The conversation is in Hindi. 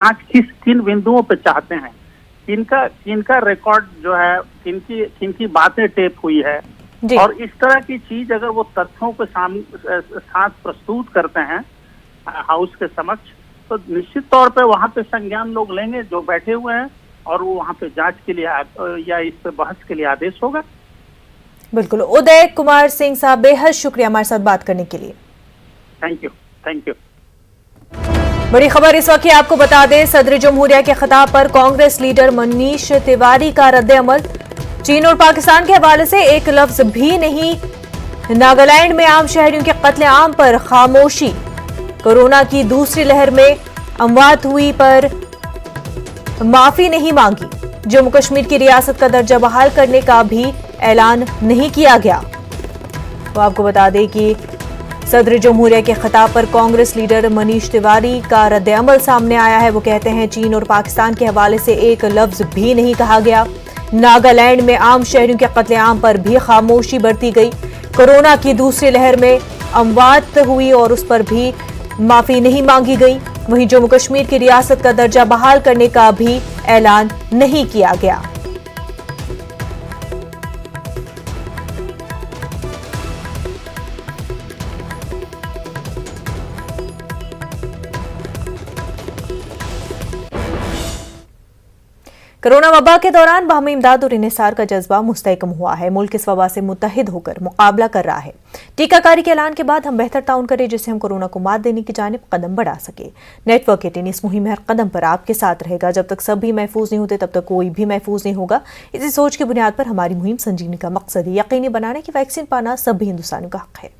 आज किन बिंदुओं पे चाहते हैं, किनका रिकॉर्ड जो है, किनकी बातें टेप हुई है, और इस तरह की चीज अगर वो तथ्यों के साथ प्रस्तुत करते हैं हाउस के समक्ष, तो निश्चित तौर पे वहाँ पे संज्ञान लोग लेंगे जो बैठे हुए हैं, और वो वहाँ पे जांच के लिए या इस पे बहस के लिए आदेश होगा। बिल्कुल। उदय कुमार सिंह साहब, बेहद शुक्रिया हमारे साथ बात करने के लिए। Thank you. बड़ी खबर इस वक्त आपको बता दें, सदर जमहूरिया के खिताब पर कांग्रेस लीडर मनीष तिवारी का रद्द-ए-अमल। चीन और पाकिस्तान के हवाले से एक लफ्ज भी नहीं। नागालैंड में आम शहरियों के कत्लेआम पर खामोशी। कोरोना की दूसरी लहर में अमवात हुई पर माफी नहीं मांगी। जम्मू कश्मीर की रियासत का दर्जा बहाल करने का भी ऐलान नहीं किया गया। तो आपको बता दें कि सदर जमहूरिया के खिताब पर कांग्रेस लीडर मनीष तिवारी का रद्द-ए-अमल सामने आया है। वो कहते हैं चीन और पाकिस्तान के हवाले से एक लफ्ज भी नहीं कहा गया। नागालैंड में आम शहरियों के कत्लेआम पर भी खामोशी बरती गई। कोरोना की दूसरी लहर में अमवात हुई और उस पर भी माफी नहीं मांगी गई। वहीं जम्मू कश्मीर की रियासत का दर्जा बहाल करने का भी ऐलान नहीं किया गया। कोरोना वबा के दौरान बाहमी इमदाद और इन्हिसार का जज्बा मुस्तहकम हुआ है। मुल्क इस वबा से मुत्तहिद होकर मुकाबला कर रहा है। टीकाकारी के ऐलान के बाद हम बेहतर ताउन करें जिससे हम कोरोना को मात देने की जानिब कदम बढ़ा सके। नेटवर्क 18 इस मुहिम में हर कदम पर आपके साथ रहेगा। जब तक सभी महफूज नहीं होते तब तक कोई भी महफूज नहीं होगा। इसी सोच की बुनियाद पर हमारी मुहिम संजीवनी का मकसद है यकीनी बनाने की वैक्सीन पाना सभी हिंदुस्तानियों का हक है।